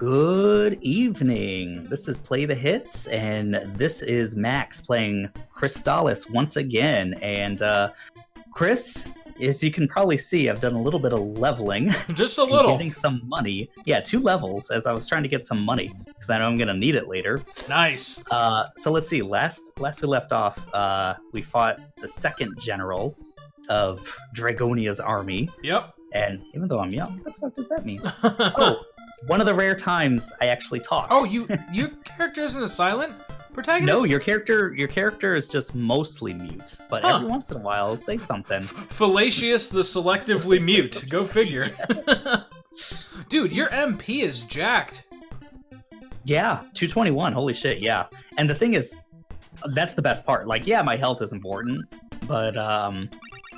Good evening. This is Play the Hits, and this is Max playing Crystalis once again. And Chris, as you can probably see, I've done a little bit of leveling. Just a little. Getting some money. Yeah, 2 levels, as I was trying to get some money, because I know I'm going to need it later. Nice. So let's see. Last we left off, we fought the second general of Dragonia's army. Yep. And even though I'm young, what the fuck does that mean? Oh, one of the rare times I actually talk. Oh, your character isn't a silent protagonist? No, your character is just mostly mute, but every once in a while he'll say something. Fallacious the selectively mute. Go figure. Dude, your MP is jacked. Yeah, 221. Holy shit, yeah. And the thing is, that's the best part. Like, yeah, my health is important, but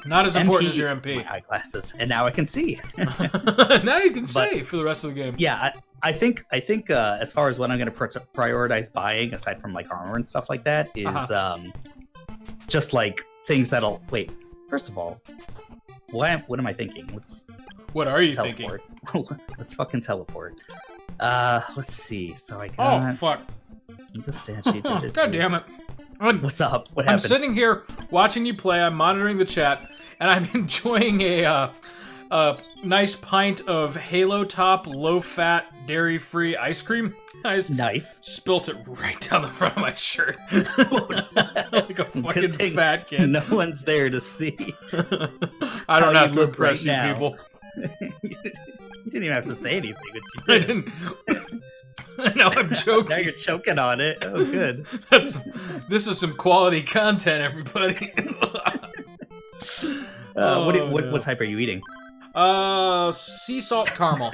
not as important as your MP. My eyeglasses, and now I can see. Now you can see for the rest of the game. Yeah, I think as far as what I'm going to prioritize buying, aside from like armor and stuff like that, is just like things that'll wait. First of all, what am I thinking? What are you thinking? Let's fucking teleport. Let's see. So I got. Oh fuck! The statue. God damn it! What's up? What happened? I'm sitting here watching you play. I'm monitoring the chat, and I'm enjoying a nice pint of Halo Top low-fat, dairy-free ice cream. I just nice. Spilt it right down the front of my shirt, like a fucking fat kid. No one's there to see. I don't have to impress you people. You didn't even have to say anything. But you did. I didn't. No, I'm joking. Now you're choking on it. Oh, good. This is some quality content, everybody. What type are you eating? Sea salt caramel.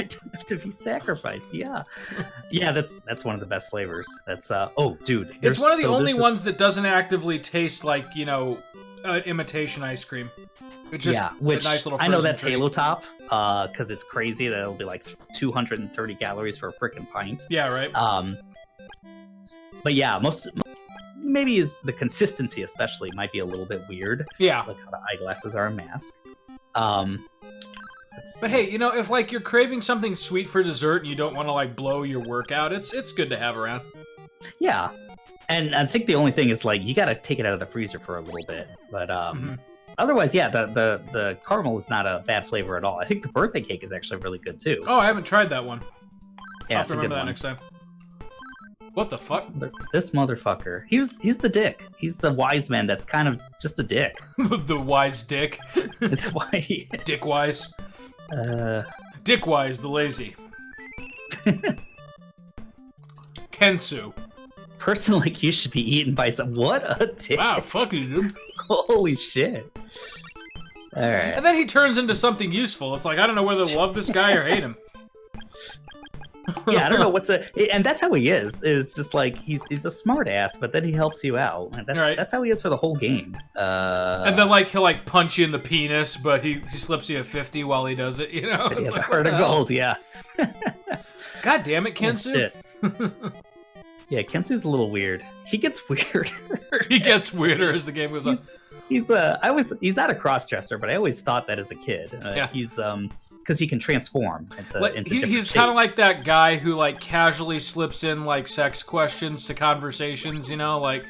To be sacrificed, yeah. Yeah, that's one of the best flavors. That's oh, dude. It's one of the only ones that doesn't actively taste like, imitation ice cream. It's just which a nice little I know that's treat. Halo Top, because it's crazy that it'll be like 230 calories for a freaking pint. Yeah, right. But yeah, maybe is the consistency especially might be a little bit weird. Yeah. Like how the eyeglasses are a mask. But hey, if like you're craving something sweet for dessert and you don't want to like blow your workout, it's good to have around. Yeah. And I think the only thing is like you gotta take it out of the freezer for a little bit. But otherwise, yeah, the caramel is not a bad flavor at all. I think the birthday cake is actually really good too. Oh, I haven't tried that one. Yeah, I'll have to remember that next time. What the fuck? This motherfucker. He's the dick. He's the wise man that's kind of just a dick. The wise dick. That's why he is. Dick wise. Dick wise, the lazy. Kensu. Person like you should be eaten by some. What a dick! Wow, fuck you, dude. Holy shit! All right. And then he turns into something useful. It's like I don't know whether to love this guy or hate him. Yeah, I don't know what to. And that's how he is. Is just like he's a smart ass, but then he helps you out. And that's how he is for the whole game. And then like he'll like punch you in the penis, but he slips you a 50 while he does it. He has a heart of gold. Yeah. God damn it, Kensu. Oh, yeah, Kensu's a little weird. He gets weirder. He gets weirder as the game goes on. He's not a cross-dresser, but I always thought that as a kid. He's because he can transform into different he's kind of like that guy who like casually slips in like sex questions to conversations, like,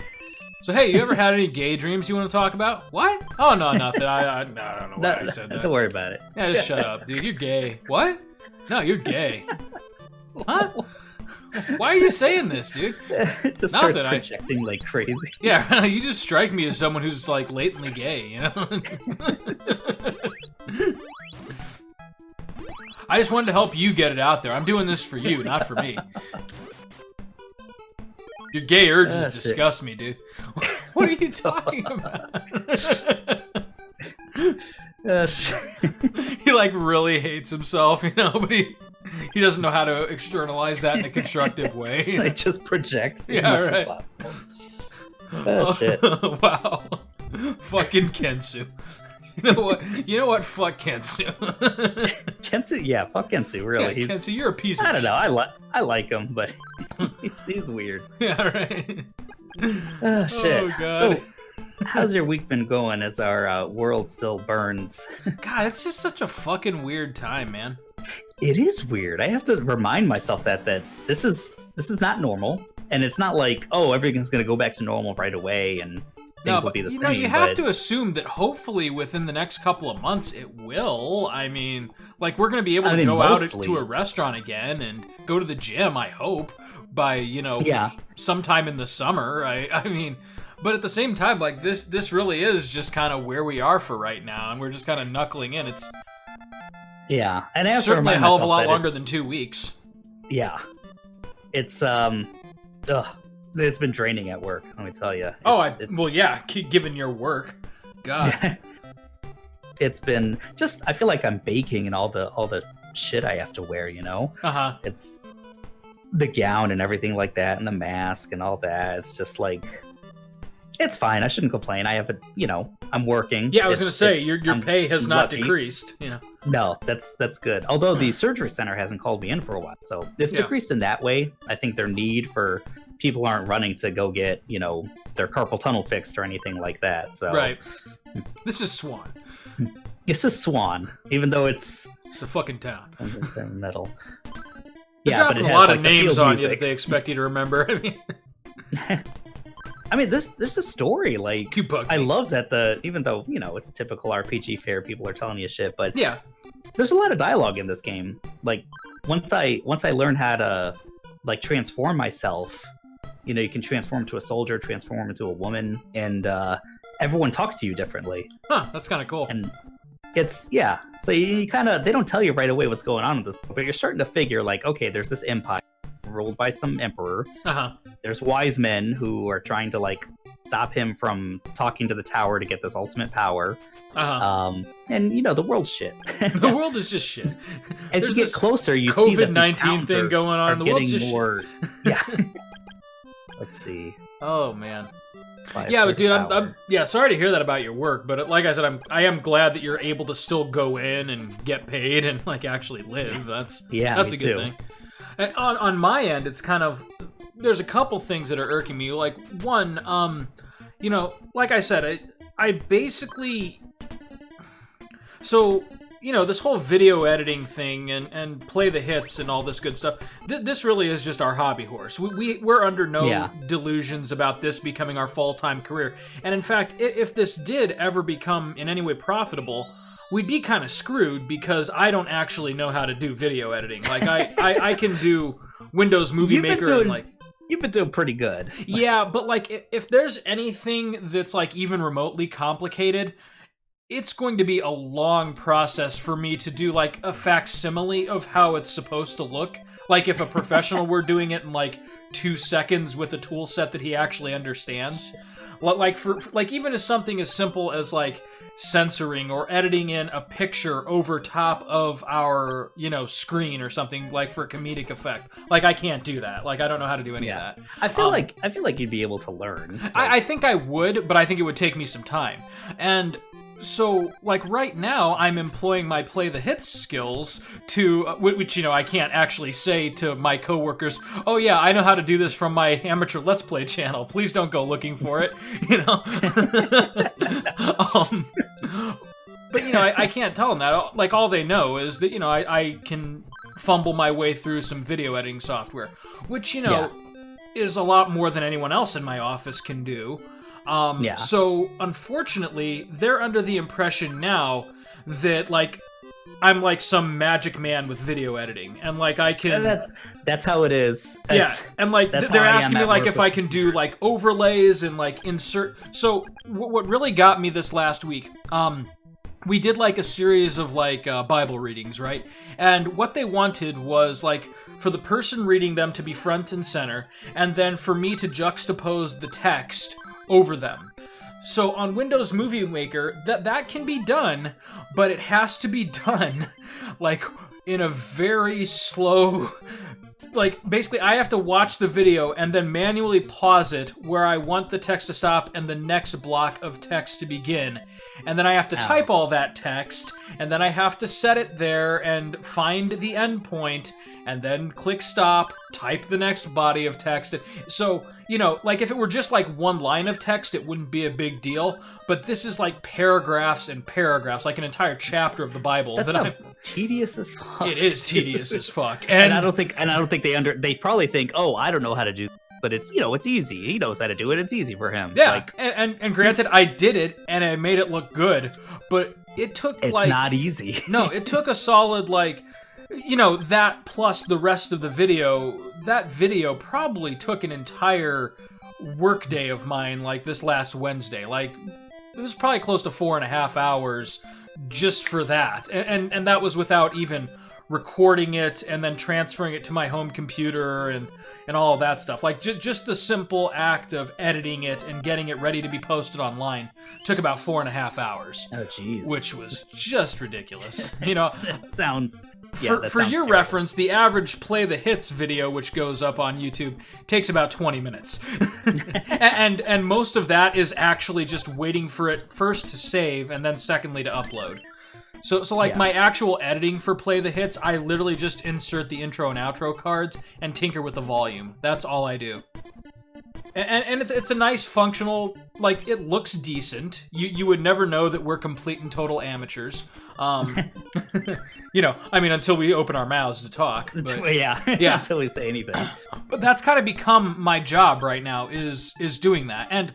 so hey, you ever had any gay dreams you want to talk about? What? Oh no, nothing. I don't know why I said that. Don't worry about it. Yeah, just shut up, dude. You're gay. What? No, you're gay. Huh? Why are you saying this, dude? Just starts projecting like crazy. Yeah, you just strike me as someone who's like latently gay, I just wanted to help you get it out there. I'm doing this for you, not for me. Your gay urges disgust me, dude. What are you talking about? He like really hates himself, but he doesn't know how to externalize that in a constructive way. It just projects as much as possible. Oh shit! Wow, fucking Kensu. You know what? Fuck Kensu. Kensu, yeah, fuck Kensu. Really, yeah, Kensu, you're a piece of shit. I don't know. I like him, but he's weird. Yeah, right. Oh shit. Oh god. So, how's your week been going as our world still burns? God, it's just such a fucking weird time, man. It is weird. I have to remind myself that this is not normal, and it's not like, oh, everything's going to go back to normal right away and things will be the same. You have to assume that hopefully within the next couple of months it will. I mean, like, we're going to be able to go out to a restaurant again and go to the gym, I hope, by, sometime in the summer. I mean, but at the same time, like, this really is just kind of where we are for right now, and we're just kind of knuckling in. It's and I have certainly to a hell of a lot longer than 2 weeks. Yeah. It's it's been draining at work, let me tell you. Given your work. God. It's been just, I feel like I'm baking and all the shit I have to wear, Uh-huh. It's the gown and everything like that and the mask and all that. It's just like, it's fine. I shouldn't complain. I have I'm working. Yeah, I was going to say, your pay has not decreased, No, that's good. Although the surgery center hasn't called me in for a while, so it's decreased in that way. I think their need for people aren't running to go get, their carpal tunnel fixed or anything like that. So right. This is Swan. This is Swan, even though it's a fucking town. Something metal. They're dropping a lot of names on you that they expect you to remember. I mean, there's a story, like, I love that even though, it's typical RPG fare, people are telling you shit, but there's a lot of dialogue in this game. Like, once I learn how to, like, transform myself, you can transform to a soldier, transform into a woman, and everyone talks to you differently. Huh, that's kind of cool. And it's, so you kind of, they don't tell you right away what's going on with this, but you're starting to figure, like, okay, there's this empire ruled by some emperor. Uh-huh. There's wise men who are trying to, like, stop him from talking to the tower to get this ultimate power. Uh-huh. And the world's shit. The world is just shit. As you get closer, you see that these COVID-19 thing going on. The world's just more. Yeah. Let's see. Oh man. Yeah, but dude, I'm sorry to hear that about your work. But like I said, I am glad that you're able to still go in and get paid and, like, actually live. That's a good thing. And on my end, it's kind of, there's a couple things that are irking me. Like, one, like I said, I basically, so, this whole video editing thing and play the hits and all this good stuff, this really is just our hobby horse. We're under no delusions about this becoming our full-time career. And in fact, if this did ever become in any way profitable, we'd be kind of screwed because I don't actually know how to do video editing. Like, I can do Windows Movie Maker and, like... You've been doing pretty good. Yeah, but, like, if there's anything that's, like, even remotely complicated, it's going to be a long process for me to do, like, a facsimile of how it's supposed to look. Like, if a professional were doing it in, like, 2 seconds with a tool set that he actually understands. Like, for even as something as simple as, like, censoring or editing in a picture over top of our, screen or something, like, for comedic effect. Like, I can't do that. Like, I don't know how to do any of that. I feel like you'd be able to learn. Like... I think I would, but I think it would take me some time. And so, like, right now, I'm employing my play the hits skills to, which, I can't actually say to my coworkers, oh yeah, I know how to do this from my amateur Let's Play channel. Please don't go looking for it, But, I can't tell them that. Like, all they know is that, I can fumble my way through some video editing software, which, is a lot more than anyone else in my office can do. So, unfortunately, they're under the impression now that, like, I'm like some magic man with video editing, and, like, I can... That's how it is. And, like, they're asking me, like, if I can do, like, overlays and, like, insert... So, what really got me this last week, we did, like, a series of, like, Bible readings, right? And what they wanted was, like, for the person reading them to be front and center, and then for me to juxtapose the text over them. So on Windows Movie Maker, that can be done, but it has to be done, like, in a very slow... Like, basically, I have to watch the video and then manually pause it where I want the text to stop and the next block of text to begin. And then I have to type all that text, and then I have to set it there and find the end point, and then click stop, type the next body of text. So like if it were just like one line of text, it wouldn't be a big deal. But this is like paragraphs and paragraphs, like an entire chapter of the Bible. That sounds tedious as fuck. It is tedious as fuck. And I don't think they probably think, oh, I don't know how to do. But it's it's easy. He knows how to do it. It's easy for him. Yeah, and granted, I did it and I made it look good, but it took it's not easy. No, it took a solid that plus the rest of the video. That video probably took an entire workday of mine, like this last Wednesday. Like it was probably close to 4.5 hours just for that, and that was without even recording it and then transferring it to my home computer and all of that stuff. Like just the simple act of editing it and getting it ready to be posted online took about 4.5 hours. Oh, jeez. Which was just ridiculous. That sounds... For your reference, the average Play the Hits video, which goes up on YouTube, takes about 20 minutes. and most of that is actually just waiting for it first to save and then secondly to upload. So my actual editing for Play the Hits, I literally just insert the intro and outro cards and tinker with the volume. That's all I do. And it's a nice functional, like, it looks decent. You would never know that we're complete and total amateurs. Until we open our mouths to talk. But, yeah, until we say anything. But that's kind of become my job right now, is doing that. And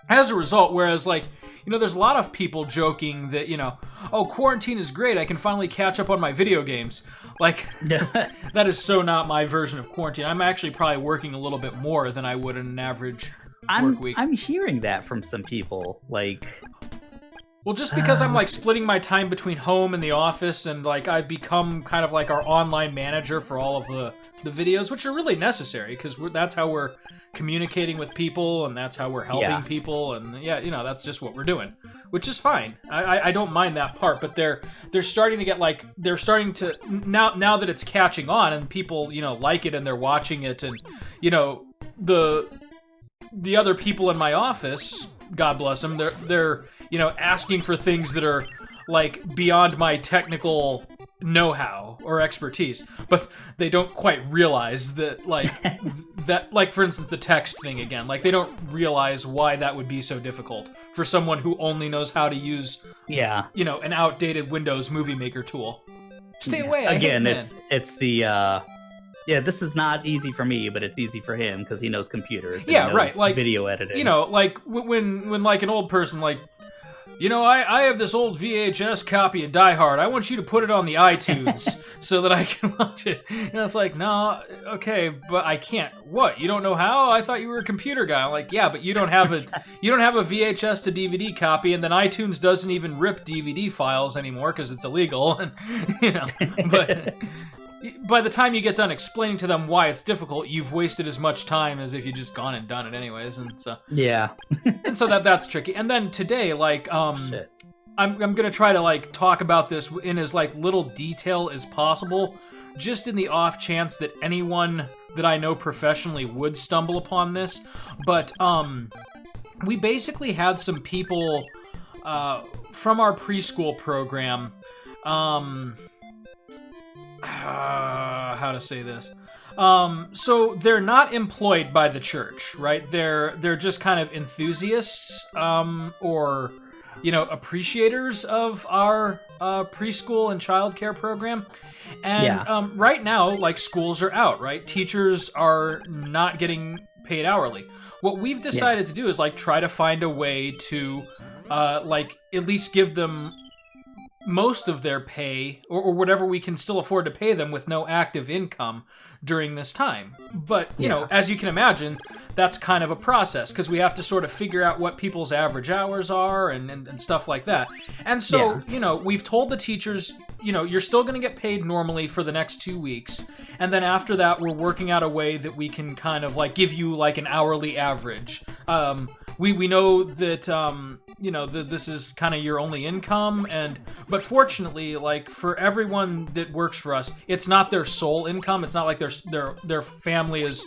as a result, whereas, like, there's a lot of people joking that, quarantine is great, I can finally catch up on my video games. Like, that is so not my version of quarantine. I'm actually probably working a little bit more than I would in an average work week. I'm hearing that from some people, like... Well, just because I'm, like, splitting my time between home and the office, and, like, I've become kind of like our online manager for all of the videos, which are really necessary, because that's how we're communicating with people, and that's how we're helping people, and, that's just what we're doing, which is fine. I don't mind that part, but they're starting to get, like, now that it's catching on, and people, like it, and they're watching it, and, the other people in my office, God bless them, they're asking for things that are, like, beyond my technical know-how or expertise, but they don't quite realize that, like, for instance, the text thing again, like, they don't realize why that would be so difficult for someone who only knows how to use, an outdated Windows Movie Maker tool. Stay away. Again, it's the, this is not easy for me, but it's easy for him because he knows computers. And he knows like video editing. Like when like an old person, like, I have this old VHS copy of Die Hard. I want you to put it on the iTunes so that I can watch it. And it's like, no, okay, but I can't. What? You don't know how? I thought you were a computer guy. I'm like, yeah, but you don't have a VHS to DVD copy, and then iTunes doesn't even rip DVD files anymore because it's illegal. And but. By the time you get done explaining to them why it's difficult, you've wasted as much time as if you just gone and done it anyways, and so and so that's tricky. And then today, like, I'm gonna try to, like, talk about this in as, like, little detail as possible, just in the off chance that anyone that I know professionally would stumble upon this. But we basically had some people from our preschool program. How to say this? So they're not employed by the church, right? They're just kind of enthusiasts, or appreciators of our preschool and childcare program. And right now, like, schools are out, right? Teachers are not getting paid hourly. What we've decided to do is, like, try to find a way to, like, at least give them most of their pay, or whatever we can still afford to pay them with no active income during this time. But, as you can imagine, that's kind of a process, because we have to sort of figure out what people's average hours are and stuff like that. And so, we've told the teachers, you're still going to get paid normally for the next 2 weeks. And then after that, we're working out a way that we can kind of, like, give you, like, an hourly average. We know that, that this is kind of your only income, but fortunately, like, for everyone that works for us, it's not their sole income. It's not like their family is,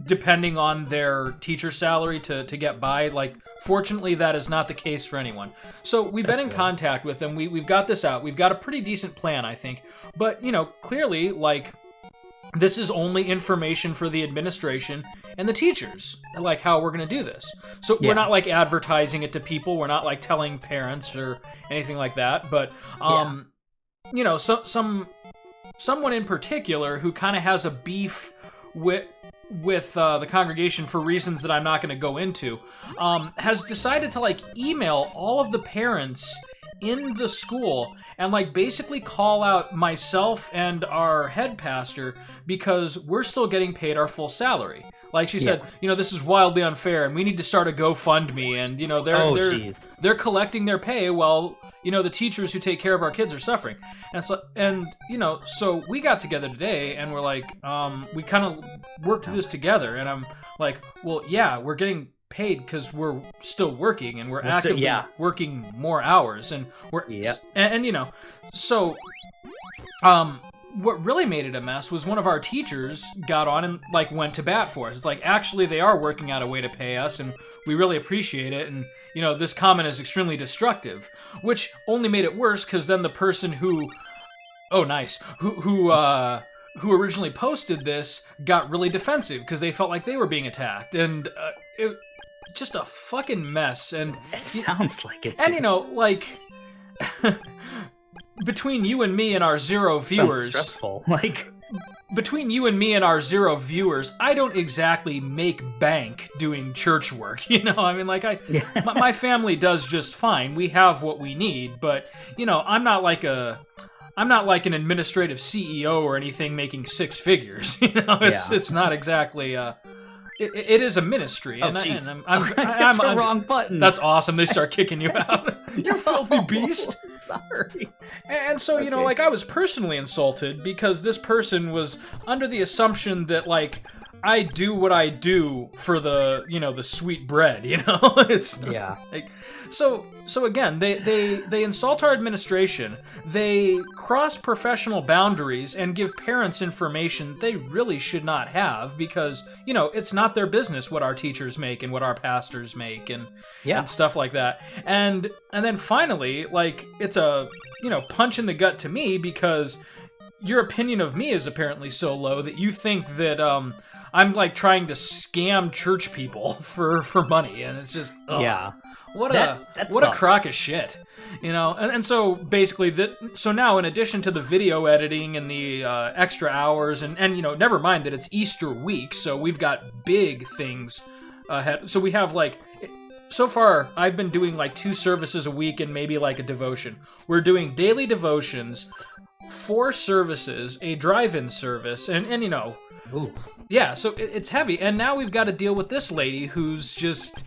depending on their teacher salary to get by. Like, fortunately, that is not the case for anyone. So we've been in contact with them. We've got this out. We've got a pretty decent plan, I think. But, clearly, like, this is only information for the administration and the teachers, like how we're going to do this. So we're not like advertising it to people. We're not like telling parents or anything like that. But, you know, someone in particular who kind of has a beef with the congregation for reasons that I'm not going to go into, has decided to like email all of the parents in the school and like basically call out myself and our head pastor because we're still getting paid our full salary. Like she said, you know, this is wildly unfair and we need to start a GoFundMe, and you know they're collecting their pay while, you know, the teachers who take care of our kids are suffering. And so, and you know, so we got together today and we're like, we kind of worked this together, and I'm like, well, yeah, we're getting paid because we're still working and we're actively working more hours, and we're and you know, so what really made it a mess was one of our teachers got on and like went to bat for us. It's like, actually they are working out a way to pay us and we really appreciate it, and you know, this comment is extremely destructive, which only made it worse because then the person who originally posted this got really defensive because they felt like they were being attacked, and it just a fucking mess. And it sounds like it too. And you know, like between you and me and our 0 viewers, sounds stressful. Like between you and me and our 0 viewers, I don't exactly make bank doing church work. You know, I mean, like my family does just fine. We have what we need, but you know, I'm not like an administrative CEO or anything making 6 figures. You know, it's not exactly. It is a ministry, I'm the wrong button. That's awesome. They start kicking you out. You filthy beast. Sorry. And so, you know, like I was personally insulted because this person was under the assumption that like I do what I do for the, you know, the sweet bread, you know? It's like, so again, they insult our administration, they cross professional boundaries and give parents information they really should not have because, you know, it's not their business what our teachers make and what our pastors make and stuff like that. And then finally, like, it's a, you know, punch in the gut to me because your opinion of me is apparently so low that you think that I'm like trying to scam church people for money, and it's just what a crock of shit, you know. And so basically so now in addition to the video editing and the extra hours and you know, never mind that it's Easter week, so we've got big things ahead. So we have like, so far I've been doing like 2 services a week and maybe like a devotion. We're doing daily devotions, 4 services, a drive-in service, and you know. Ooh. Yeah, so it's heavy, and now we've got to deal with this lady who's just,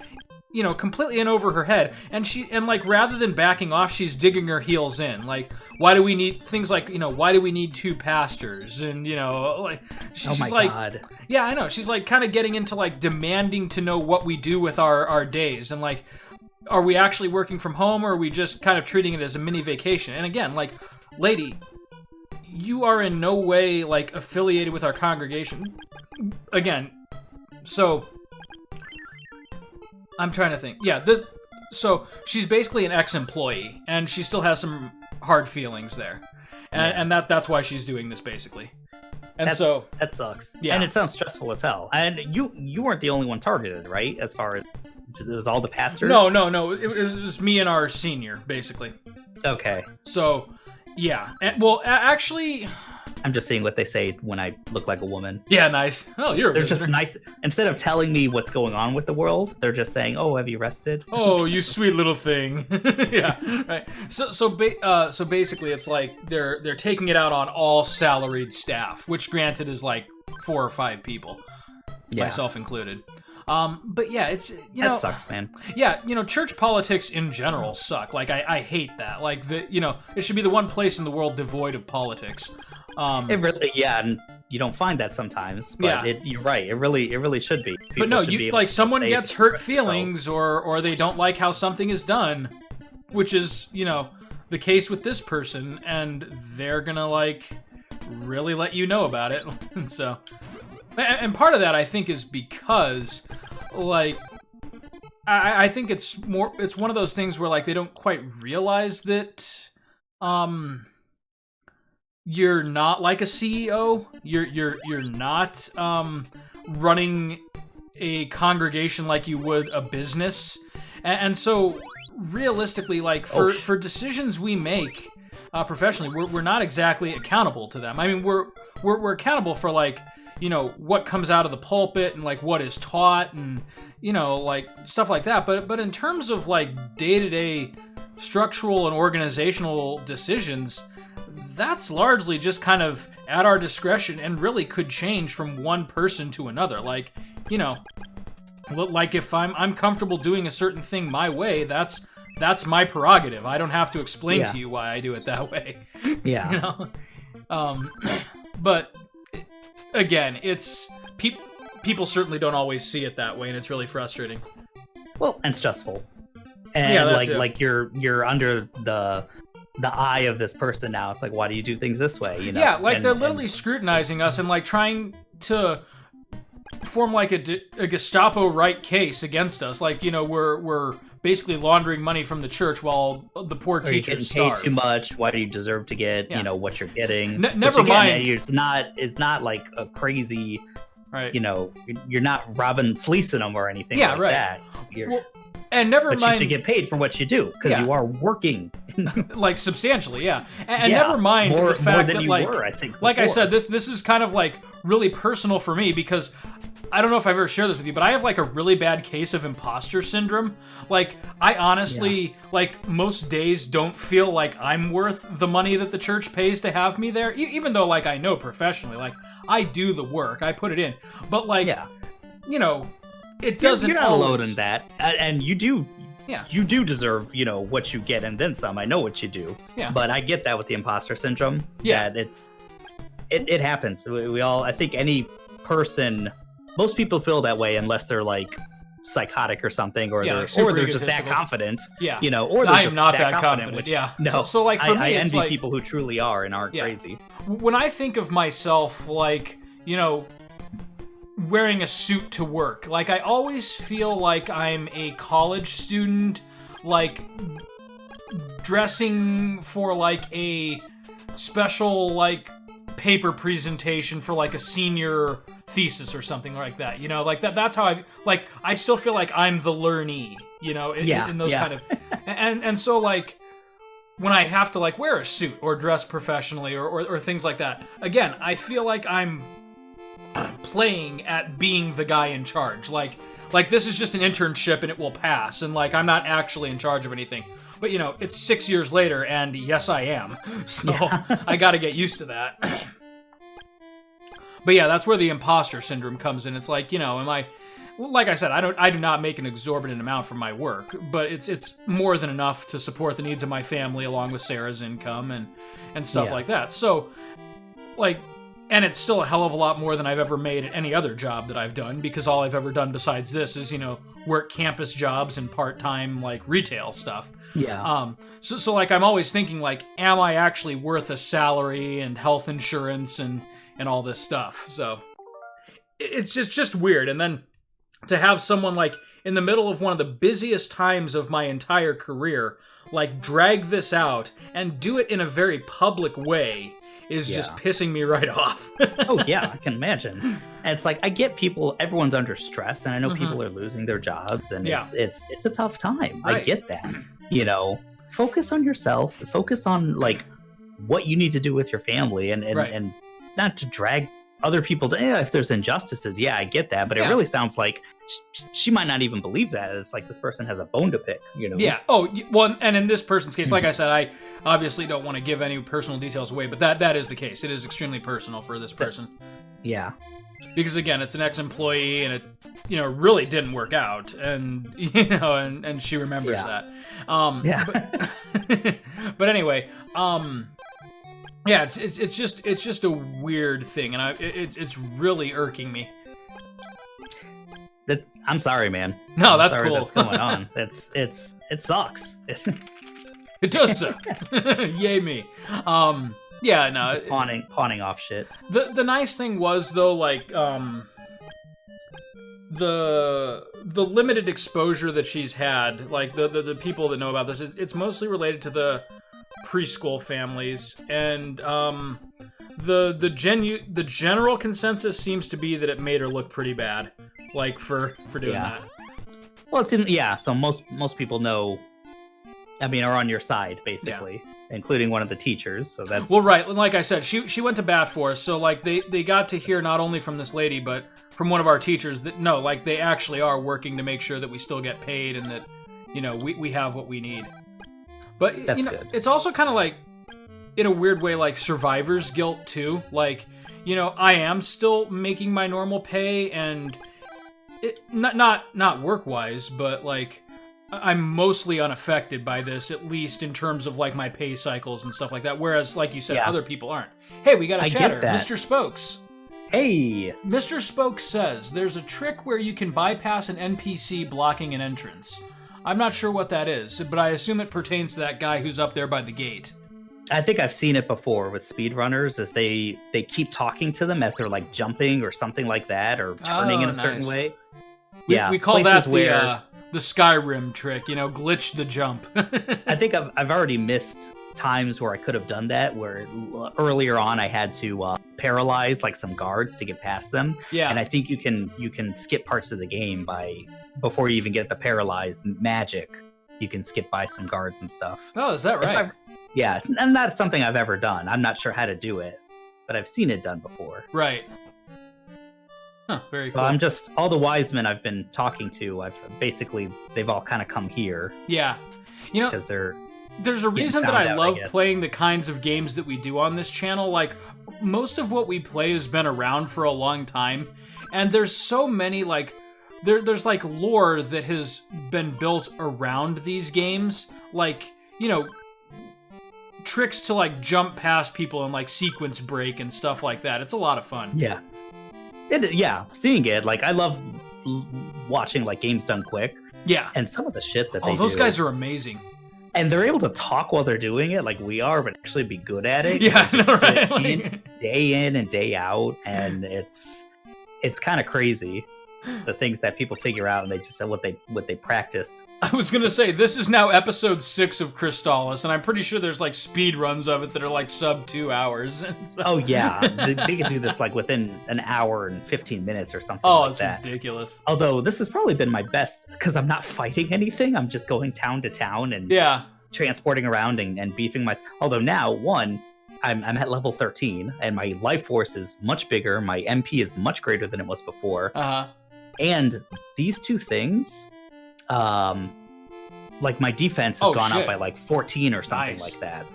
you know, completely in over her head, and like rather than backing off, she's digging her heels in. Like, why do we need things like, you know, why do we need 2 pastors? And you know, like she's like, God. Yeah, I know. She's like kind of getting into like demanding to know what we do with our days, and like, are we actually working from home or are we just kind of treating it as a mini vacation? And again, like, lady, you are in no way like affiliated with our congregation. Again, so I'm trying to think. Yeah, so she's basically an ex-employee, and she still has some hard feelings there, and that's why she's doing this basically. And so that sucks. Yeah, and it sounds stressful as hell. And you weren't the only one targeted, right? As far as it was all the pastors. No. It was me and our senior basically. Okay. So. Yeah, well, actually... I'm just seeing what they say when I look like a woman. Yeah, nice. Oh, you're a They're visitor. just nice. Instead of telling me what's going on with the world, they're just saying, oh, have you rested? Oh, you sweet little thing. Yeah, right. So basically, it's like they're taking it out on all salaried staff, which granted is like 4 or 5 people, myself included. But yeah, it's, you know, that sucks, man. Yeah, you know, church politics in general suck. Like, I hate that. Like, you know, it should be the one place in the world devoid of politics. It really, and you don't find that sometimes. But you're right. It really should be. People but no, you like someone gets hurt feelings, or they don't like how something is done, which is, you know, the case with this person, and they're gonna like really let you know about it. And so. And part of that, I think, is because, like, I think it's one of those things where, like, they don't quite realize that, you're not like a CEO. You're not running a congregation like you would a business, and so realistically, like for decisions we make professionally, we're not exactly accountable to them. I mean, we're accountable for, like, you know, what comes out of the pulpit and like what is taught and, you know, like stuff like that. But in terms of like day-to-day structural and organizational decisions, that's largely just kind of at our discretion and really could change from one person to another. Like, you know, like if I'm comfortable doing a certain thing my way, that's my prerogative. I don't have to explain to you why I do it that way. Yeah. You know? But again, it's people certainly don't always see it that way, and it's really frustrating. Well, and stressful. And like you're under the eye of this person now. It's like, why do you do things this way? You know? Yeah, like they're literally scrutinizing us and like trying to form like a Gestapo right case against us. Like, you know, we're basically laundering money from the church while the poor teachers starve. Paid too much. Why do you deserve to get you know what you're getting? Never mind. It's not like a crazy. Right. You know, you're not robbing, fleecing them or anything like that. And never mind. But you should get paid for what you do because you are working, like substantially, And never mind the fact that, like, were, I think, like before. I said, this is kind of like really personal for me because I don't know if I've ever shared this with you, but I have like a really bad case of imposter syndrome. Like, I honestly, like, most days don't feel like I'm worth the money that the church pays to have me there, even though, like, I know professionally, like, I do the work, I put it in, but like, you know. It doesn't. You're not alone in that, and you do. Yeah. You do deserve, you know, what you get and then some. I know what you do. Yeah. But I get that with the imposter syndrome. Yeah. That it happens. We all. I think any person, most people feel that way unless they're like psychotic or something, or they're just that confident. Yeah. You know, or they're just not that confident. Which, no. So like for me, I it's envy like people who truly are and aren't crazy. When I think of myself, like, you know, wearing a suit to work, like, I always feel like I'm a college student, like, dressing for like a special like paper presentation for like a senior thesis or something like that, you know, like that's how I still feel like I'm the learnee, you know, in those kind of and so like when I have to like wear a suit or dress professionally or things like that, again, I feel like I'm playing at being the guy in charge. Like this is just an internship and it will pass, and like I'm not actually in charge of anything. But you know, it's 6 years later, and yes, I am. So I got to get used to that. But yeah, that's where the imposter syndrome comes in. It's like, you know, like I said, I do not make an exorbitant amount from my work, but it's more than enough to support the needs of my family along with Sarah's income and stuff like that. So like, and it's still a hell of a lot more than I've ever made at any other job that I've done, because all I've ever done besides this is, you know, work campus jobs and part-time, like, retail stuff. Yeah. So like, I'm always thinking, like, am I actually worth a salary and health insurance and all this stuff? So it's just weird. And then to have someone, like, in the middle of one of the busiest times of my entire career, like, drag this out and do it in a very public way is just pissing me right off. Oh yeah, I can imagine. And it's like, I get people, everyone's under stress, and I know people are losing their jobs, and it's a tough time. Right. I get that. You know, focus on yourself, focus on like what you need to do with your family, and not to drag other people to, if there's injustices, I get that, but it really sounds like she might not even believe that. It's like this person has a bone to pick, you know? Yeah. Oh, well, and in this person's case, like I said, I obviously don't want to give any personal details away, but that is the case. It is extremely personal for this person. Yeah. Because again, it's an ex-employee, and it, you know, really didn't work out, and you know, and she remembers that. But anyway, yeah, it's just a weird thing, and it's really irking me. I'm sorry, man. No, that's cool. That's going on. It sucks. It does suck. Yay me. Yeah, no. Just pawning off shit. The nice thing was though, like the limited exposure that she's had, like the people that know about this, it's mostly related to the preschool families, and the general consensus seems to be that it made her look pretty bad, like for doing that. Well, so most people know, are on your side basically, including one of the teachers. So that's well, right. Like I said, she went to bat for us. So like they got to hear not only from this lady but from one of our teachers that no, like they actually are working to make sure that we still get paid and that we have what we need. But that's good. It's also kind of like, in a weird way, like survivor's guilt too. Like, I am still making my normal pay, and it, not work wise, but like I'm mostly unaffected by this, at least in terms of like my pay cycles and stuff like that. Whereas, like you said, other people aren't. Hey, we got a chatter, Mr. Spokes. Hey, Mr. Spokes says there's a trick where you can bypass an NPC blocking an entrance. I'm not sure what that is, but I assume it pertains to that guy who's up there by the gate. I think I've seen it before with speedrunners, as they keep talking to them as they're like jumping or something like that, or turning in a certain way. We call that the Skyrim trick, glitch the jump. I think I've already missed times where I could have done that, where earlier on I had to paralyze like some guards to get past them. Yeah. And I think you can skip parts of the game before you even get the paralyzed magic. You can skip by some guards and stuff. Oh, is that right? It's not something I've ever done. I'm not sure how to do it, but I've seen it done before. Right. Huh, very cool. So I'm just, all the wise men I've been talking to, they've all kind of come here. Yeah. Because there's a reason that I love playing the kinds of games that we do on this channel. Like, most of what we play has been around for a long time, and there's so many, like, there's like lore that has been built around these games. Like, tricks to like jump past people and like sequence break and stuff like that. It's a lot of fun. Yeah. Seeing it, like, I love watching like games done quick. Yeah. And some of the shit that they do. Those guys are amazing. And they're able to talk while they're doing it like we are, but actually be good at it. Yeah, I know, right? Day in and day out, and it's kind of crazy. The things that people figure out, and they just what they practice. I was gonna say, this is now episode 6 of Crystalis, and I'm pretty sure there's like speed runs of it that are like sub 2 hours. So... Oh yeah, they could do this like within an hour and 15 minutes or something like that. Oh, it's ridiculous. Although this has probably been my best, because I'm not fighting anything. I'm just going town to town and transporting around and beefing myself. Although now, I'm at level 13, and my life force is much bigger. My MP is much greater than it was before. And these two things, like my defense has gone up by like 14 or something like that.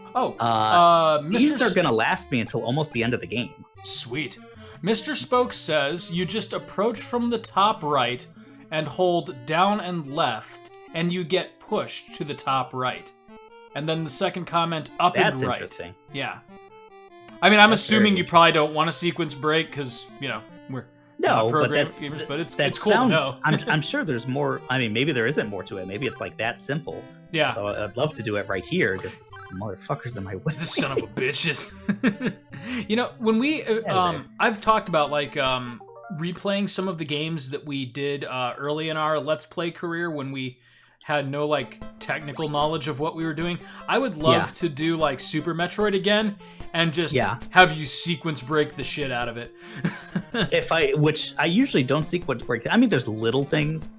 These are going to last me until almost the end of the game. Sweet. Mr. Spokes says you just approach from the top right and hold down and left, and you get pushed to the top right. And then the second comment, up and right. That's interesting. Yeah. I'm assuming you probably don't want a sequence break because, we're... No, but it's cool to know. I'm sure there's more. Maybe there isn't more to it. Maybe it's like that simple. Yeah. So I'd love to do it right here because this motherfucker's in my way. This son of a bitches. When we, I've talked about like replaying some of the games that we did early in our Let's Play career when we had no like technical knowledge of what we were doing. I would love to do like Super Metroid again and just have you sequence break the shit out of it. Which I usually don't sequence break. There's little things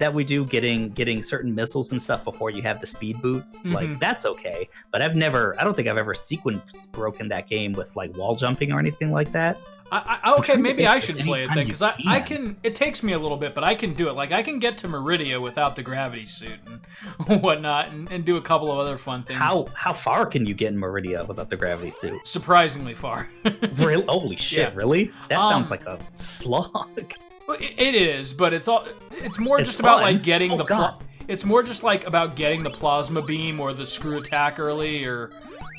that we do, getting certain missiles and stuff before you have the speed boots. Mm-hmm. Like, that's okay. But I don't think I've ever sequence broken that game with like wall jumping or anything like that. Maybe I should play it then, because I can. It takes me a little bit, but I can do it. Like, I can get to Meridia without the gravity suit and whatnot, and do a couple of other fun things. How far can you get in Meridia without the gravity suit? Surprisingly far. Really? Holy shit! Yeah. Really? That sounds like a slog. It is, but it's more just about like getting it's more just like about getting the plasma beam or the screw attack early, or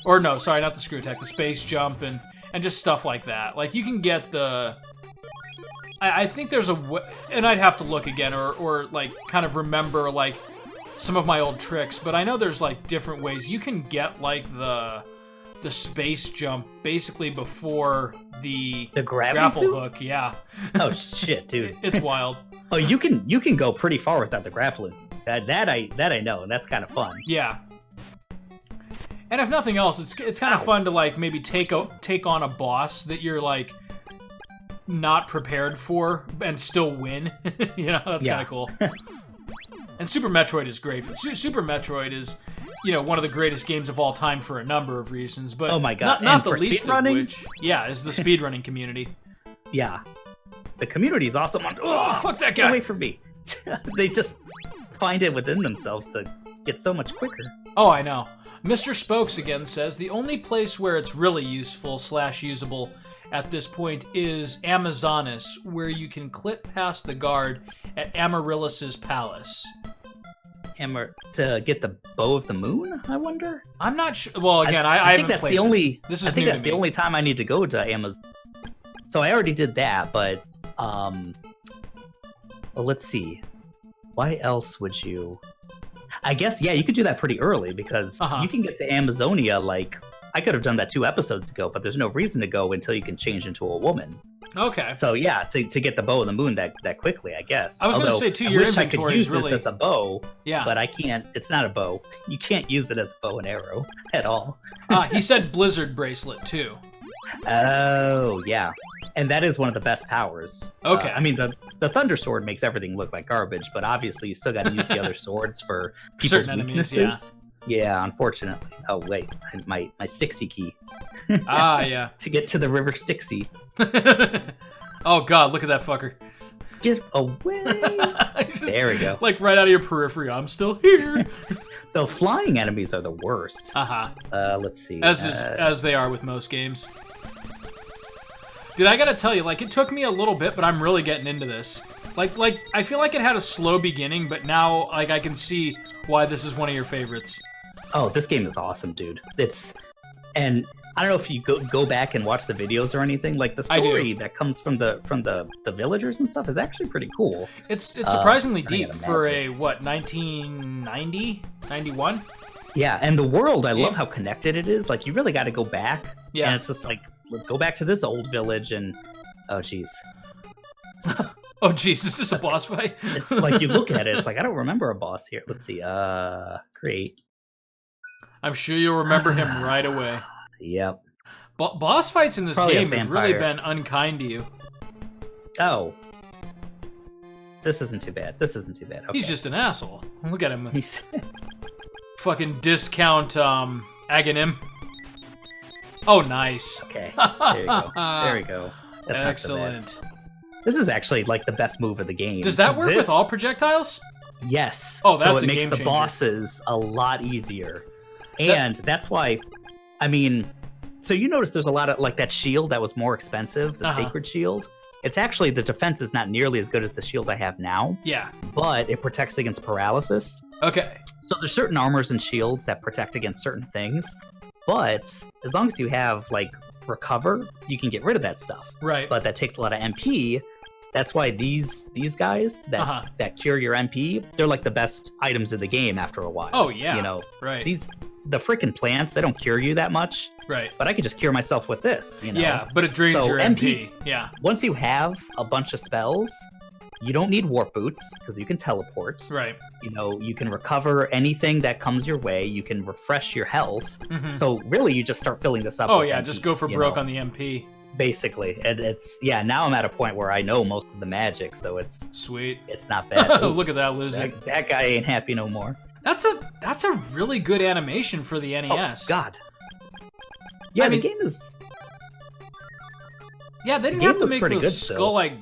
no, sorry, not the screw attack, the space jump and just stuff like that. Like, you can get the... I think there's and I'd have to look again or like kind of remember like some of my old tricks, but I know there's like different ways you can get like the space jump basically before the gravity grapple suit? hook. Yeah. Oh shit, dude. It's wild. Oh, you can go pretty far without the grappling. That I know, and that's kind of fun. Yeah. And if nothing else, it's kind of fun to like maybe take on a boss that you're like not prepared for and still win. You know, that's kind of cool. And Super Metroid is great. Super Metroid is, you know, one of the greatest games of all time for a number of reasons. But oh my god, not the least of which, is the speedrunning community. Yeah, the community is awesome. Oh, fuck that guy! Get away from me! They just find it within themselves to get so much quicker. Oh, I know. Mr. Spokes again says the only place where it's really useful / usable at this point is Amazonas, where you can clip past the guard at Amaryllis's palace. To get the bow of the moon, I wonder. I'm not sure. Well, again, I think that's the only. I think that's the only time I need to go to Amazon. So I already did that, but well, let's see. Why else would you? I guess you could do that pretty early because you can get to Amazonia like I could have done that 2 episodes ago, but there's no reason to go until you can change into a woman. Okay. So to get the bow of the moon that quickly, I guess. I was going to say too, your inventory is really. I could use this as a bow. Yeah. But I can't. It's not a bow. You can't use it as a bow and arrow at all. He said Blizzard bracelet too. Oh yeah, and that is one of the best powers. Okay. I mean the Thunder Sword makes everything look like garbage, but obviously you still got to use the other swords for people's certain weaknesses. Enemies, yeah, unfortunately. Oh wait, my Stixie key. Yeah. To get to the River Stixie. Oh god, look at that fucker. Get away. There we go. Like right out of your periphery. I'm still here. The flying enemies are the worst. Let's see. As they are with most games. Dude, I gotta tell you, like, it took me a little bit, but I'm really getting into this. Like, I feel like it had a slow beginning, but now, like, I can see why this is one of your favorites. Oh, this game is awesome, dude. And I don't know if you go back and watch the videos or anything. Like the story that comes from the villagers and stuff is actually pretty cool. It's surprisingly deep for a 1990, 91. Yeah, and the world, I love how connected it is. Like you really got to go back. Yeah, and it's just like go back to this old village and oh jeez. Oh jeez, is this a boss fight? It's like you look at it, it's like I don't remember a boss here. Let's see. Create. I'm sure you'll remember him right away. Yep. Boss fights in this game have really been unkind to you. Oh. This isn't too bad. Okay. He's just an asshole. Look at him. He's fucking discount Aghanim. Oh, nice. Okay. There you go. There we go. That's excellent. This is actually like the best move of the game. Does that work with all projectiles? Yes. Oh, that's so it makes the bosses a lot easier. And that's why, I mean, so you notice there's a lot of, like, that shield that was more expensive, the Sacred Shield. It's actually, the defense is not nearly as good as the shield I have now. Yeah. But it protects against paralysis. Okay. So there's certain armors and shields that protect against certain things. But as long as you have, like, recover, you can get rid of that stuff. Right. But that takes a lot of MP. That's why these guys that cure your MP, they're like the best items in the game after a while. Oh, yeah. You know, right. The freaking plants, they don't cure you that much. Right. But I could just cure myself with this, you know? Yeah, but it drains your MP. Yeah. Once you have a bunch of spells, you don't need warp boots because you can teleport. Right. You know, you can recover anything that comes your way. You can refresh your health. Mm-hmm. So really, you just start filling this up. Oh, with yeah, MP, just go for broke on the MP. Basically, and now I'm at a point where I know most of the magic, so it's sweet. It's not bad. Look at that lizard. That guy ain't happy no more. That's a really good animation for the NES. Oh God. Yeah, the game is. Yeah, they didn't have to make the skull like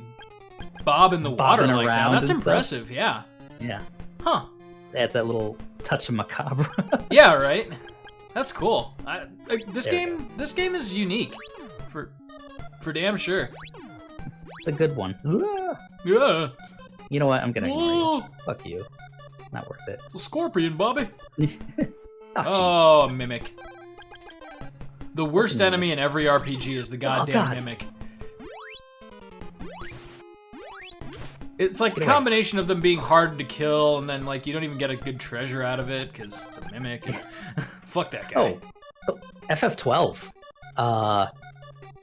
bob in the water like that. That's impressive. Stuff. Yeah. Yeah. Huh. It adds that little touch of macabre. Yeah. Right. That's cool. This game is unique. For damn sure. It's a good one. Yeah. You know what? I'm gonna ignore you. Fuck you. It's not worth it. It's a scorpion, Bobby. Oh, Mimic. The worst enemy in every RPG is the goddamn Mimic. It's like the combination of them being hard to kill, and then like you don't even get a good treasure out of it because it's a Mimic. And fuck that guy. Oh, FF12.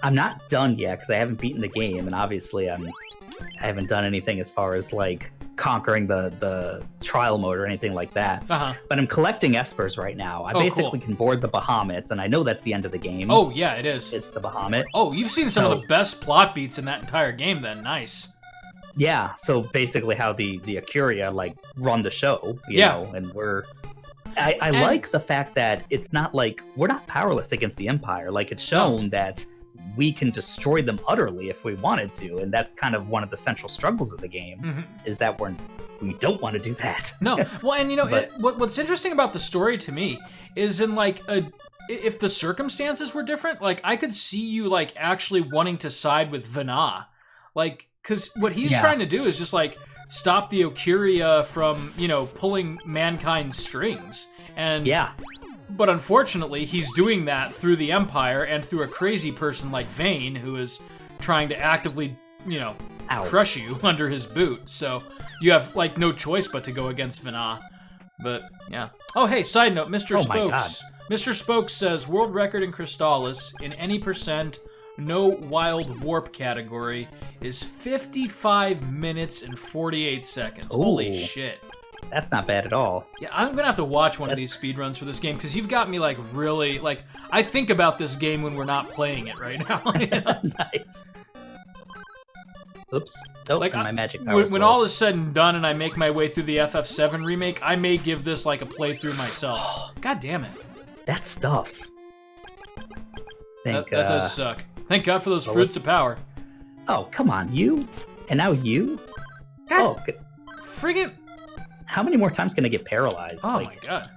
I'm not done yet because I haven't beaten the game, and obviously I haven't done anything as far as like conquering the trial mode or anything like that. But I'm collecting espers right now. I basically can board the Bahamut, and I know that's the end of the game. Oh, yeah, it is. It's the Bahamut. Oh, you've seen some of the best plot beats in that entire game then. Nice. Yeah, so basically how the Acuria, like, run the show, you know, and I like the fact that it's not like, we're not powerless against the Empire. Like, it's shown that we can destroy them utterly if we wanted to, and that's kind of one of the central struggles of the game, is that we don't want to do that. No, well, and you know, what's interesting about the story to me is in like if the circumstances were different, like I could see you like actually wanting to side with Vana, like because what he's trying to do is just like stop the Ocuria from pulling mankind's strings, and but unfortunately, he's doing that through the Empire and through a crazy person like Vane, who is trying to actively, crush you under his boot. So you have, like, no choice but to go against Vana. But, yeah. Oh, hey, side note, Mr. Spokes. Mr. Spokes says, world record in Crystalis in any percent, no wild warp category, is 55 minutes and 48 seconds. Ooh. Holy shit. That's not bad at all. Yeah, I'm going to have to watch one of these speedruns for this game, because you've got me, like, really, like, I think about this game when we're not playing it right now. Nice. Oops. Oh, like, my magic power when all is said and done and I make my way through the FF7 remake, I may give this, like, a playthrough myself. God damn it. That stuff. That does suck. Thank God for those fruits of power. Oh, come on, you? And now you? God. Oh, friggin'... How many more times can I get paralyzed? Oh my god.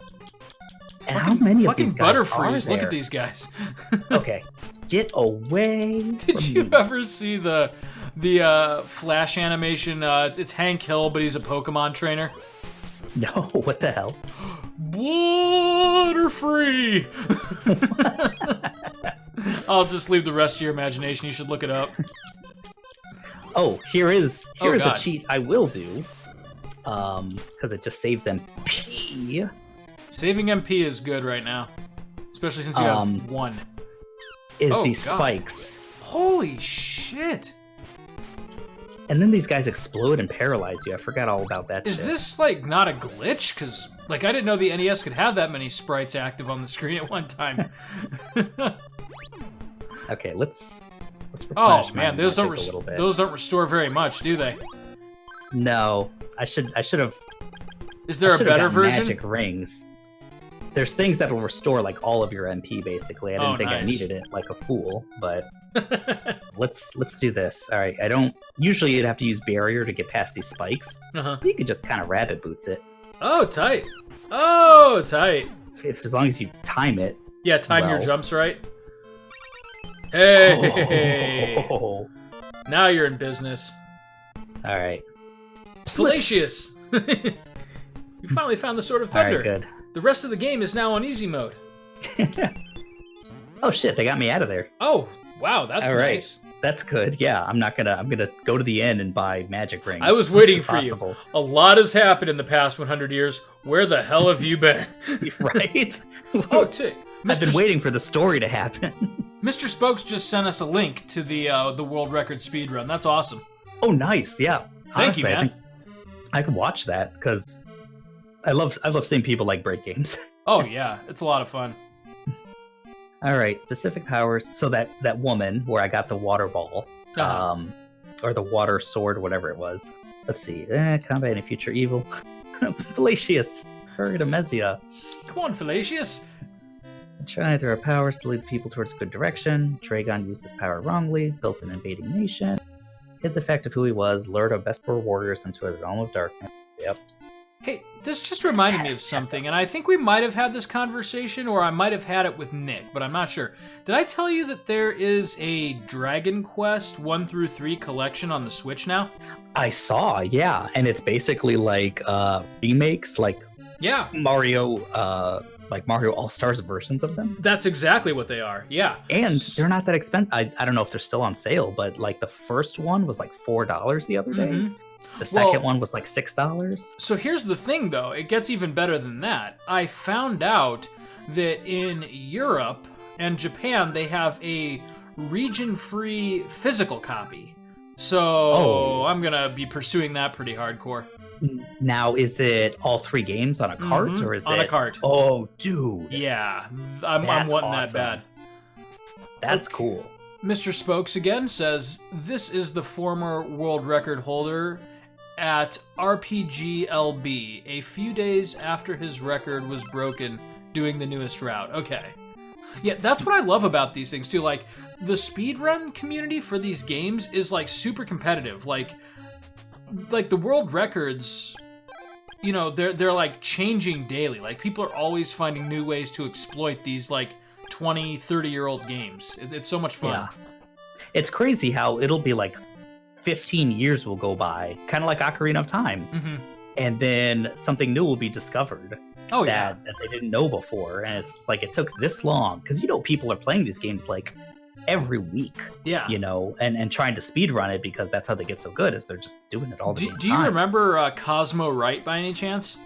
And how many of these guys Butterfrees. are there? Look at these guys. Okay. Get away Did you ever see the Flash animation? It's Hank Hill, but he's a Pokemon trainer. No, what the hell? Butterfree! I'll just leave the rest to your imagination. You should look it up. Oh, here is a cheat I will do. Because it just saves MP. Saving MP is good right now, especially since you have one. These spikes? Holy shit! And then these guys explode and paralyze you. I forgot all about that. Is this like not a glitch? Because like I didn't know the NES could have that many sprites active on the screen at one time. Okay, let's. Oh man, those don't restore very much, do they? No. I should have. Is there a better version? Magic rings. There's things that will restore like all of your MP. Basically, I didn't think I needed it like a fool, but let's do this. All right, I don't. Usually, you'd have to use barrier to get past these spikes. You could just kind of rabbit boots it. Oh, tight. Oh, tight. As long as you time it. Yeah, time your jumps right. Hey. Oh. Now you're in business. All right. Fallacious! You finally found the Sword of Thunder. All right, good. The rest of the game is now on easy mode. Oh shit, they got me out of there. Oh, wow, that's nice. That's good. Yeah, I'm gonna go to the inn and buy magic rings. I was waiting for you. A lot has happened in the past 100 years. Where the hell have you been? Right? I've been waiting for the story to happen. Mr. Spokes just sent us a link to the world record speedrun. That's awesome. Oh, nice. Yeah. Thank you, man. I could watch that because I love seeing people like break games. Oh yeah, it's a lot of fun. All right, specific powers. So that woman where I got the water ball, or the water sword, whatever it was. Let's see. Combat any future evil. Fallacious. Mesia. Come on, Fallacious. Try there are powers to lead the people towards a good direction. Dragon used this power wrongly, built an invading nation. Hid the fact of who he was, lured our best four warriors into a realm of darkness. Yep. Hey, this just reminded me of something, and I think we might have had this conversation, or I might have had it with Nick, but I'm not sure. Did I tell you that there is a Dragon Quest 1-3 collection on the Switch now? I saw, yeah, and it's basically like remakes, like Mario All-Stars versions of them. That's exactly what they are, yeah. And they're not that expensive. I don't know if they're still on sale, but like the first one was like $4 the other day. The second one was like $6. So here's the thing, though. It gets even better than that. I found out that in Europe and Japan, they have a region-free physical copy. So I'm gonna be pursuing that pretty hardcore. Now, is it all 3 games on a cart, or is it on a cart? Oh, dude. Yeah, I'm wanting awesome. that bad. That's cool. Mr. Spokes again says, this is the former world record holder at RPGLB, a few days after his record was broken doing the newest route. Okay. Yeah, that's what I love about these things, too. Like, the speedrun community for these games is, like, super competitive. Like the world records, you know, they're like changing daily. Like, people are always finding new ways to exploit these like 20, 30-year-old games. It's so much fun. Yeah. It's crazy how it'll be like 15 years will go by, kind of like Ocarina of Time. Mm-hmm. And then something new will be discovered that they didn't know before. And it's like, it took this long because, you know, people are playing these games like every week, you know, and trying to speed run it because that's how they get so good, is they're just doing it all the time. Do you remember Cosmo Wright by any chance?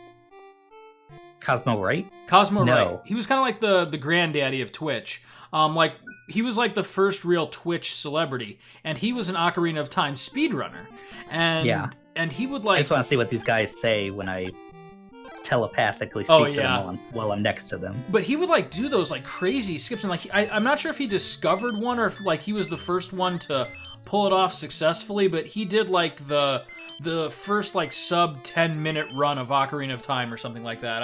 Cosmo Wright? Cosmo Wright. He was kind of like the granddaddy of Twitch. Like, he was like the first real Twitch celebrity, and he was an Ocarina of Time speedrunner. And he would like... I just want to see what these guys say when I telepathically speak to them while I'm next to them. But he would like do those like crazy skips, and like I'm not sure if he discovered one or if like he was the first one to pull it off successfully, but he did like the first like sub 10-minute run of Ocarina of Time or something like that.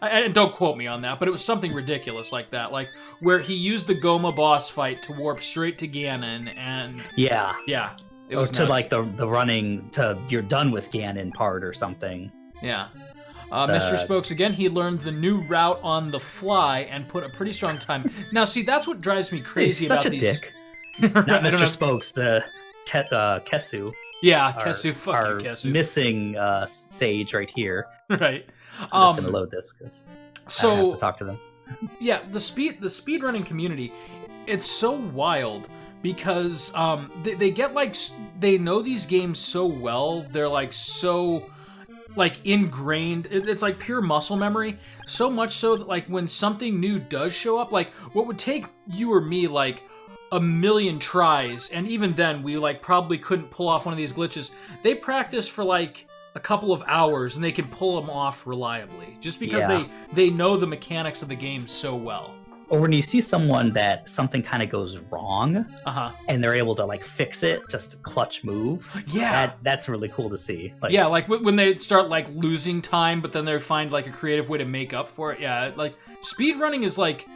I don't quote me on that, but it was something ridiculous like that, like where he used the Goma boss fight to warp straight to Ganon, and it was to like the running to you're done with Ganon part or something. Yeah. Mr. Spokes, again, he learned the new route on the fly and put a pretty strong time. Now, see, that's what drives me crazy about these... Such a dick. Not Mr. Spokes, the Kesu. Yeah, Kesu. Fuck you, Kesu. Missing Sage right here. Right. I'm just going to load this because I have to talk to them. Yeah, the speedrunning community, it's so wild because they get like... They know these games so well. They're like so... like ingrained, it's like pure muscle memory, so much so that like when something new does show up, like what would take you or me like a million tries, and even then we like probably couldn't pull off one of these glitches, they practice for like a couple of hours and they can pull them off reliably just because they know the mechanics of the game so well. Or when you see someone that something kind of goes wrong, and they're able to like fix it, just a clutch move. Yeah, that's really cool to see. Like, yeah, like when they start like losing time, but then they find like a creative way to make up for it. Yeah, like speedrunning is like,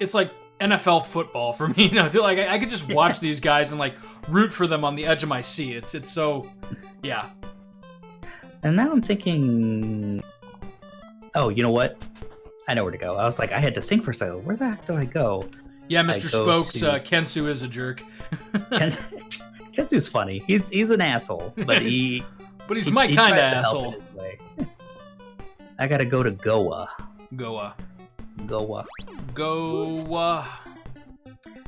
it's like NFL football for me. You know, like I could just watch these guys and like root for them on the edge of my seat. It's so, yeah. And now I'm thinking, oh, you know what? I know where to go. I was like, I had to think for a second. Where the heck do I go? Yeah, Mr. Spokes, Kensu is a jerk. Kensu's funny. He's an asshole, but he's my kind of asshole. I gotta go to Goa. Goa.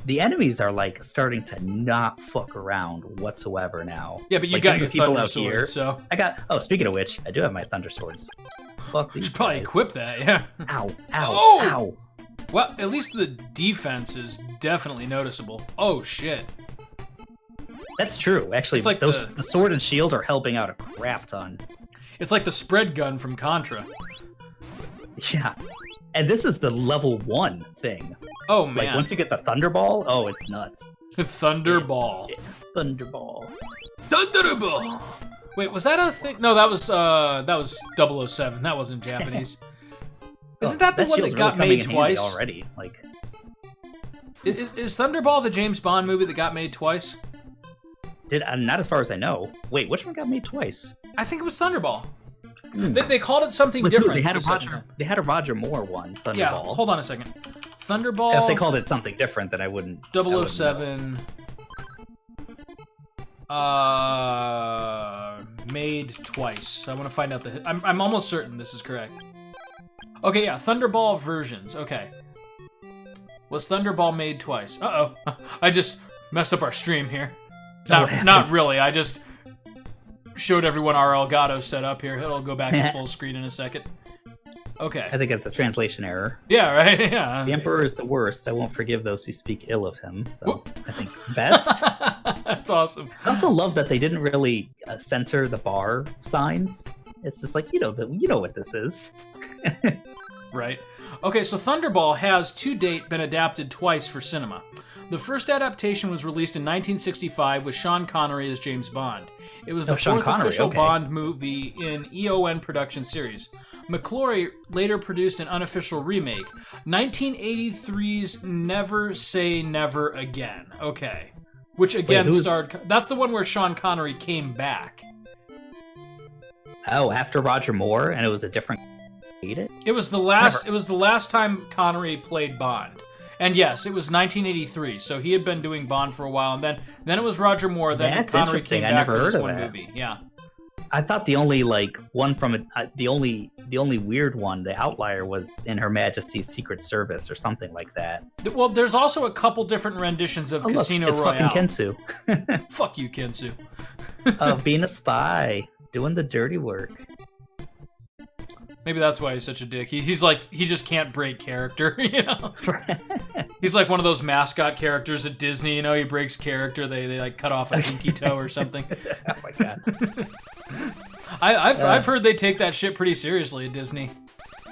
The enemies are like starting to not fuck around whatsoever now. Yeah, but you like, got your people thunder out sword, here. so I got. Oh, speaking of which, I do have my thunder swords. Fuck these. You should probably guys. equip that. Yeah. Ow! Ow! Well, at least the defense is definitely noticeable. Oh shit. That's true. Actually, it's like the sword and shield are helping out a crap ton. It's like the spread gun from Contra. Yeah. And this is the level 1 thing. Oh, man. Like, once you get the Thunderball, oh, it's nuts. Thunderball. Thunderball. Thunderball! Wait, was that a thing? No, that was 007. That wasn't Japanese. Isn't that the one that got made twice? Already. Like, is Thunderball the James Bond movie that got made twice? Not as far as I know. Wait, which one got made twice? I think it was Thunderball. They called it something different. They had a Roger Moore one, Thunderball. Yeah, hold on a second. Thunderball... If they called it something different, then I wouldn't... 007... made twice. I want to find out the... I'm almost certain this is correct. Okay, yeah, Thunderball versions. Okay. Was Thunderball made twice? Uh-oh. I just messed up our stream here. Not really. I just... showed everyone our Elgato set up here. It'll go back to full screen in a second. Okay. I think it's a translation error. Yeah, right? Yeah. The Emperor is the worst. I won't forgive those who speak ill of him. Though, I think best. That's awesome. I also love that they didn't really censor the bar signs. It's just like, you know what this is. Right. Okay, so Thunderball has to date been adapted twice for cinema. The first adaptation was released in 1965 with Sean Connery as James Bond. It was the fourth official Bond movie in EON production series. McClory later produced an unofficial remake, 1983's Never Say Never Again. Okay. Which again starred... That's the one where Sean Connery came back. Oh, after Roger Moore, and it was a different... It was the last time Connery played Bond. And yes, it was 1983, so he had been doing Bond for a while, and then it was Roger Moore. Then That's Connery interesting. came I back never for this heard of one that. movie. Yeah. I thought the only one from it, the only weird one, the outlier, was in Her Majesty's Secret Service or something like that. Well, there's also a couple different renditions of Casino it's Royale. Fucking Kensu. Fuck you, Kensu. Being a spy, doing the dirty work. Maybe that's why he's such a dick. He's like, he just can't break character, you know? He's like one of those mascot characters at Disney, you know? He breaks character, they like cut off a pinky toe or something. Oh my god. I've heard they take that shit pretty seriously at Disney.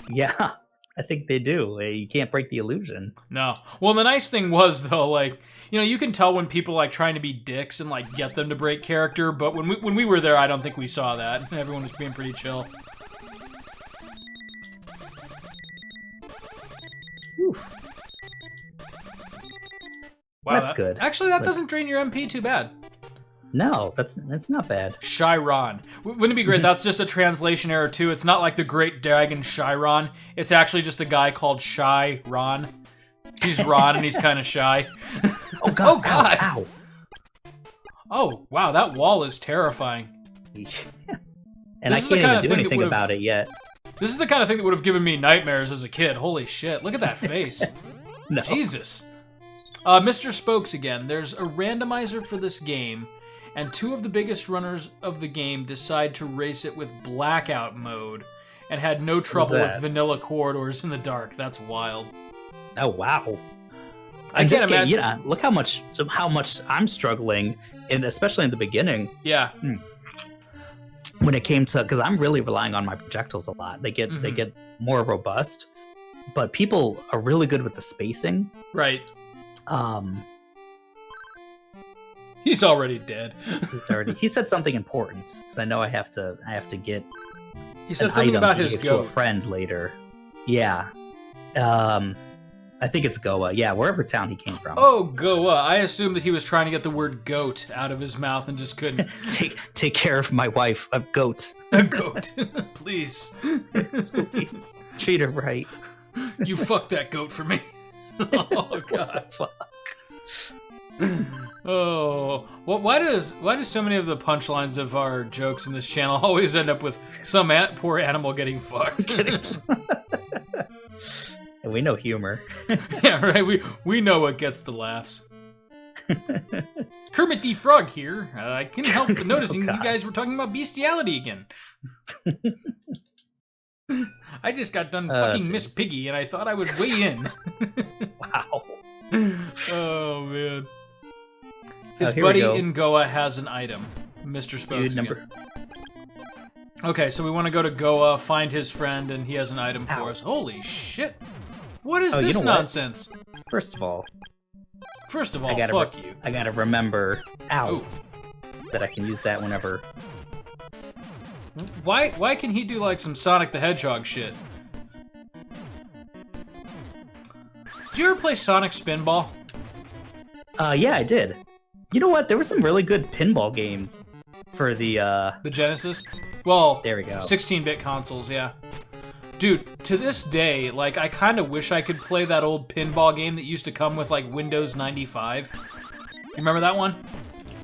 Yeah, I think they do. You can't break the illusion. No. Well, the nice thing was, though, like, you know, you can tell when people like trying to be dicks and like get them to break character, but when we were there, I don't think we saw that. Everyone was being pretty chill. Wow, that's good. Actually, that doesn't drain your MP too bad. No, that's not bad. Chiron. Wouldn't it be great? That's just a translation error, too. It's not like the Great Dragon Chiron. It's actually just a guy called Shy Ron. He's Ron, and he's kind of shy. Oh, God. Oh, God. Ow. Oh, wow, that wall is terrifying. And I can't even do anything about it yet. This is the kind of thing that would have given me nightmares as a kid. Holy shit, look at that face. No. Jesus. Mr. Spokes again. There's a randomizer for this game, and two of the biggest runners of the game decide to race it with blackout mode and had no trouble with vanilla corridors in the dark. That's wild. Oh, wow. I can't imagine. Yeah, look how much I'm struggling, and especially in the beginning. Yeah. When it came to, because I'm really relying on my projectiles a lot. They get more robust, but people are really good with the spacing. Right. He's already dead. He said something important, because I know I have to get. He said something about his goat to a friend later. Yeah. I think it's Goa. Yeah, wherever town he came from. Oh, Goa. I assumed that he was trying to get the word goat out of his mouth and just couldn't. Take care of my wife, a goat. A goat. Please. Please. Treat her right. You fuck that goat for me. Oh, God. Fuck. Oh, well, why do so many of the punchlines of our jokes in this channel always end up with some poor animal getting fucked? And we know humor. Yeah, right. We know what gets the laughs. Kermit the Frog here. I couldn't help but noticing you guys were talking about bestiality again. I just got done fucking Miss Piggy, and I thought I would weigh in. Wow. Oh, man. His buddy in Goa has an item. Mr. Spokes. Okay, so we want to go to Goa, find his friend, and he has an item for us. Holy shit. What is this nonsense? First of all, fuck you. I gotta remember, that I can use that whenever. Why can he do like some Sonic the Hedgehog shit? Did you ever play Sonic Spinball? Yeah, I did. You know what? There were some really good pinball games for the Genesis? Well, there we go. 16-bit consoles, yeah. Dude, to this day, like, I kind of wish I could play that old pinball game that used to come with, like, Windows 95. You remember that one?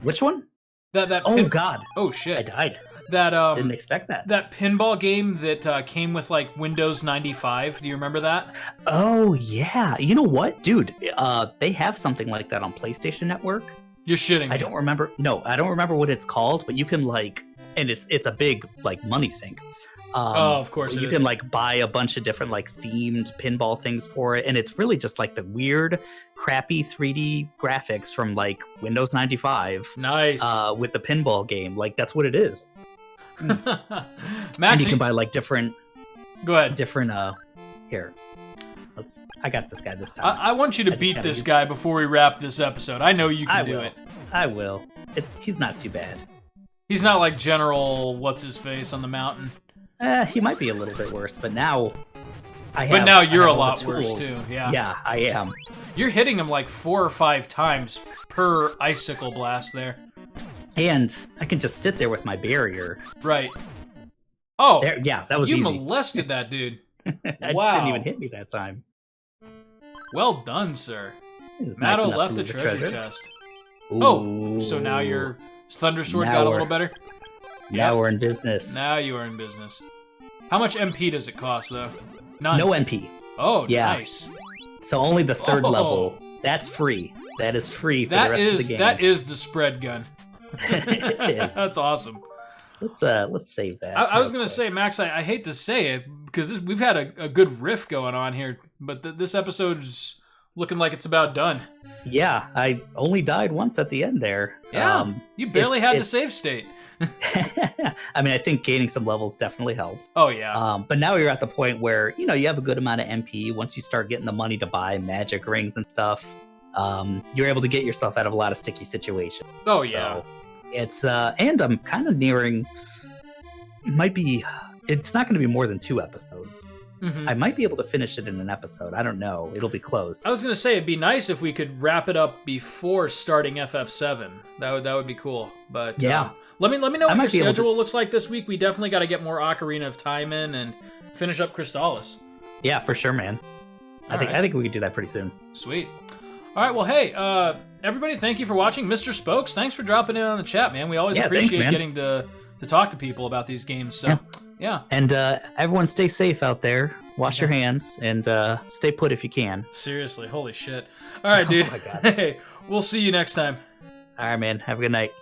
Which one? God. Oh, shit. I died. Didn't expect that. That pinball game that came with, like, Windows 95. Do you remember that? Oh, yeah. You know what? Dude, they have something like that on PlayStation Network. You're shitting me. I don't remember. No, I don't remember what it's called, but you can, like... And it's a big, like, money sink. Of course it you is. can like buy a bunch of different like themed pinball things for it, and it's really just like the weird, crappy 3D graphics from like Windows 95. Nice. With the pinball game, like that's what it is. Max, And you can buy like different. Go ahead. Different. Here, I got this guy this time. I want you to beat this guy before we wrap this episode. I know you can do it. I will. He's not too bad. He's not like General what's his face on the mountain. He might be a little bit worse, but now But now you're a lot worse too. Yeah. Yeah, I am. You're hitting him like 4 or 5 times per icicle blast there. And I can just sit there with my barrier. Right. Oh. There, yeah, that was easy. You molested that dude. That wow. didn't even hit me that time. Well done, sir. Matto nice left a treasure chest. Ooh. Oh, so now your Thunder Sword got a little better? Now we're in business. Now you are in business. How much MP does it cost, though? None. No MP. Oh, yeah. Nice. So only the 3rd level. That's free. That is free for the rest of the game. That is the spread gun. It is. That's awesome. Let's save that. I was gonna say, Max, I hate to say it because we've had a good riff going on here, but this episode's looking like it's about done. Yeah, I only died once at the end there. Yeah, you barely had the save state. I mean, I think gaining some levels definitely helped. Oh yeah. But now you're at the point where you have a good amount of MP. Once you start getting the money to buy magic rings and stuff, you're able to get yourself out of a lot of sticky situations. Oh yeah. So it's and I'm kind of nearing. It's not going to be more than 2 episodes. Mm-hmm. I might be able to finish it in an episode. I don't know. It'll be close. I was gonna say it'd be nice if we could wrap it up before starting FF7. That would be cool. But yeah. Let me know what your schedule looks like this week. We definitely got to get more Ocarina of Time in and finish up Crystalis. Yeah, for sure, man. I think we could do that pretty soon. Sweet. All right, well, hey, everybody, thank you for watching. Mr. Spokes, thanks for dropping in on the chat, man. We always appreciate getting to talk to people about these games. So, yeah. And everyone stay safe out there. Wash your hands and stay put if you can. Seriously, holy shit. All right, dude. Oh my God. Hey, we'll see you next time. All right, man. Have a good night.